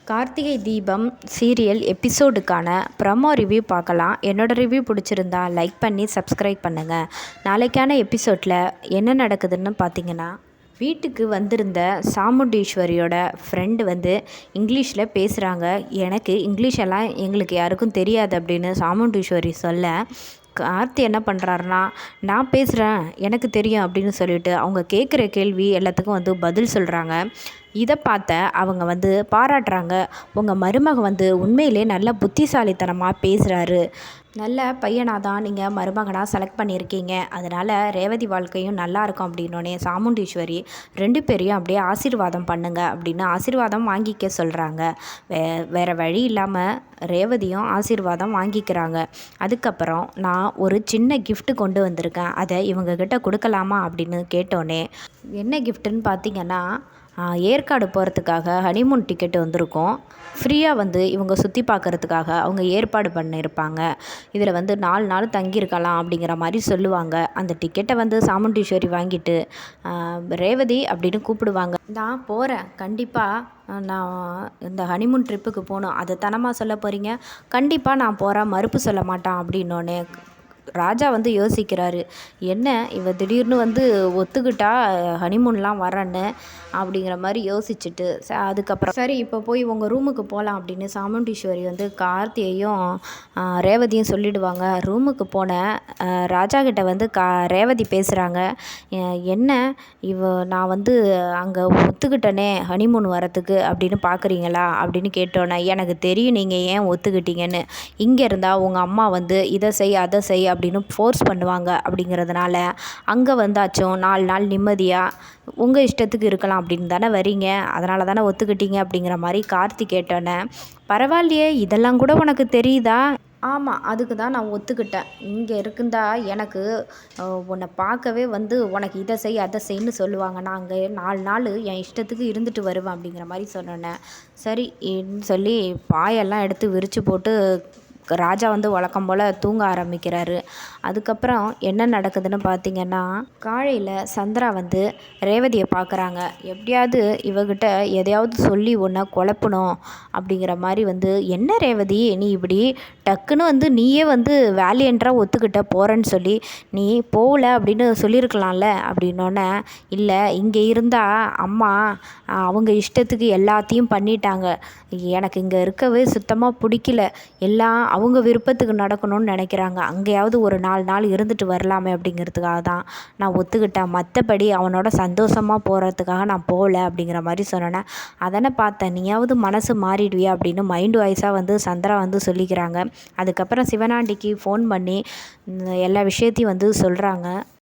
Karthigai Deepam serial எபிசோடுக்கான promo review பார்க்கலாம். என்னோடய review பிடிச்சிருந்தா லைக் பண்ணி சப்ஸ்கிரைப் பண்ணுங்கள். நாளைக்கான எபிசோடில் என்ன நடக்குதுன்னு பார்த்தீங்கன்னா, வீட்டுக்கு வந்திருந்த சாமுண்டீஸ்வரியோட ஃப்ரெண்டு வந்து இங்கிலீஷில் பேசுகிறாங்க. எனக்கு இங்கிலீஷெல்லாம் எங்களுக்கு யாருக்கும் தெரியாது அப்படின்னு சாமுண்டீஸ்வரி சொல்ல, கார்த்தி என்ன பண்ணுறாருனா, நான் பேசுகிறேன் எனக்கு தெரியும் அப்படின்னு சொல்லிட்டு அவங்க கேட்குற கேள்வி எல்லாத்துக்கும் வந்து பதில் சொல்கிறாங்க. இதை பார்த்த அவங்க வந்து பாராட்டுறாங்க. உங்கள் மருமக வந்து உண்மையிலே நல்ல புத்திசாலித்தனமாக பேசுகிறாரு, நல்ல பையனாக தான் நீங்கள் மருமகனாக செலக்ட் பண்ணியிருக்கீங்க, அதனால் ரேவதி வாழ்க்கையும் நல்லா இருக்கும் அப்படின்னோடனே சாமுண்டீஸ்வரி 2 பேரையும் அப்படியே ஆசீர்வாதம் பண்ணுங்க அப்படின்னு ஆசீர்வாதம் வாங்கிக்க சொல்கிறாங்க. வேறு வழி இல்லாமல் ரேவதியும் ஆசீர்வாதம் வாங்கிக்கிறாங்க. அதுக்கப்புறம் நான் ஒரு சின்ன கிஃப்ட் கொண்டு வந்திருக்கேன், அதை இவங்கக்கிட்ட கொடுக்கலாமா அப்படின்னு கேட்டோன்னே, என்ன கிஃப்ட்டுன்னு பார்த்தீங்கன்னா, ஏற்காடு போகிறதுக்காக ஹனிமூன் டிக்கெட் வந்திருக்கோம். ஃப்ரீயாக வந்து இவங்க சுற்றி பார்க்குறதுக்காக அவங்க ஏற்பாடு பண்ணியிருப்பாங்க. இதில் வந்து 4 நாள் தங்கியிருக்கலாம் அப்படிங்கிற மாதிரி சொல்லுவாங்க. அந்த டிக்கெட்டை வந்து சாமுண்டீஸ்வரி வாங்கிட்டு ரேவதி அப்படின்னு கூப்பிடுவாங்க. நான் போகிறேன், கண்டிப்பாக நான் இந்த ஹனிமூன் ட்ரிப்புக்கு போகணும், அதை தனமாக சொல்ல போகிறீங்க, கண்டிப்பாக நான் போகிறேன், மறுப்பு சொல்ல மாட்டான் அப்படின்னோடனே ராஜா வந்து யோசிக்கிறாரு. என்ன இவ திடீர்னு வந்து ஒத்துக்கிட்டா ஹனிமூன்லாம் வரேன்னு அப்படிங்கிற மாதிரி யோசிச்சுட்டு அதுக்கப்புறம் சரி இப்போ போய் உங்கள் ரூமுக்கு போகலாம் அப்படின்னு சாமுண்டீஸ்வரி வந்து கார்த்தியையும் ரேவதியும் சொல்லிடுவாங்க. ரூமுக்கு போன ராஜா கிட்ட வந்து ரேவதி பேசுகிறாங்க. என்ன நான் வந்து அங்கே ஒத்துக்கிட்டனே ஹனிமூன் வரத்துக்கு அப்படின்னு பார்க்குறீங்களா அப்படின்னு கேட்டோன்னே, எனக்கு தெரியும் நீங்கள் ஏன் ஒத்துக்கிட்டீங்கன்னு, இங்கே இருந்தால் உங்கள் அம்மா வந்து இதை செய் அதை செய் அப்படின்னு ஃபோர்ஸ் பண்ணுவாங்க, அப்படிங்கிறதுனால அங்கே வந்தாச்சும் 4 நாள் நிம்மதியாக உங்கள் இஷ்டத்துக்கு இருக்கலாம் அப்படின்னு தானே வரீங்க, அதனால தானே ஒத்துக்கிட்டீங்க அப்படிங்கிற மாதிரி கார்த்தி கேட்டோன்னே, பரவாயில்லையே இதெல்லாம் கூட உனக்கு தெரியுதா, ஆமாம் அதுக்கு தான் நான் ஒத்துக்கிட்டேன், இங்கே இருக்குந்தா எனக்கு உன்னை பார்க்கவே வந்து உனக்கு இதை செய் அதை செய்ன்னு சொல்லுவாங்க, நான் அங்கே 4 நாள் என் இஷ்டத்துக்கு இருந்துட்டு வருவேன் அப்படிங்கிற மாதிரி சொன்னோன்னே, சரின்னு சொல்லி பாயெல்லாம் எடுத்து விரித்து போட்டு ராஜா வந்து வழக்கம் போல் தூங்க ஆரம்பிக்கிறாரு. அதுக்கப்புறம் என்ன நடக்குதுன்னு பார்த்தீங்கன்னா, காலையில் சந்திரா வந்து ரேவதியை பார்க்குறாங்க. எப்படியாவது இவகிட்ட எதையாவது சொல்லி ஒன்றை குழப்பணும் அப்படிங்கிற மாதிரி வந்து, என்ன ரேவதி நீ இப்படி டக்குன்னு வந்து நீயே வந்து வேலியன்றாக ஒத்துக்கிட்ட போகிறேன்னு சொல்லி, நீ போகல அப்படின்னு சொல்லியிருக்கலாம்ல அப்படின்னோடனே, இல்லை இங்கே இருந்தால் அம்மா அவங்க இஷ்டத்துக்கு எல்லாத்தையும் பண்ணிட்டாங்க, எனக்கு இங்கே இருக்கவே சுத்தமாக பிடிக்கல, எல்லாம் அவங்க விருப்பத்துக்கு நடக்கணும்னு நினைக்கிறாங்க, அங்கேயாவது ஒரு 4 நாள் இருந்துட்டு வரலாமே அப்படிங்கிறதுக்காக தான் நான் ஒத்துக்கிட்டேன், மற்றபடி அவனோட சந்தோஷமாக போகிறதுக்காக நான் போகல அப்படிங்கிற மாதிரி சொன்னேன். அதனை பார்த்தேன், நீயாவது மனசு மாறிடுவியா அப்படின்னு மைண்ட் வாய்ஸாக வந்து சந்திரா வந்து சொல்லிக்கிறாங்க. அதுக்கப்புறம் சிவனாண்டிக்கு ஃபோன் பண்ணி எல்லா விஷயத்தையும் வந்து சொல்கிறாங்க.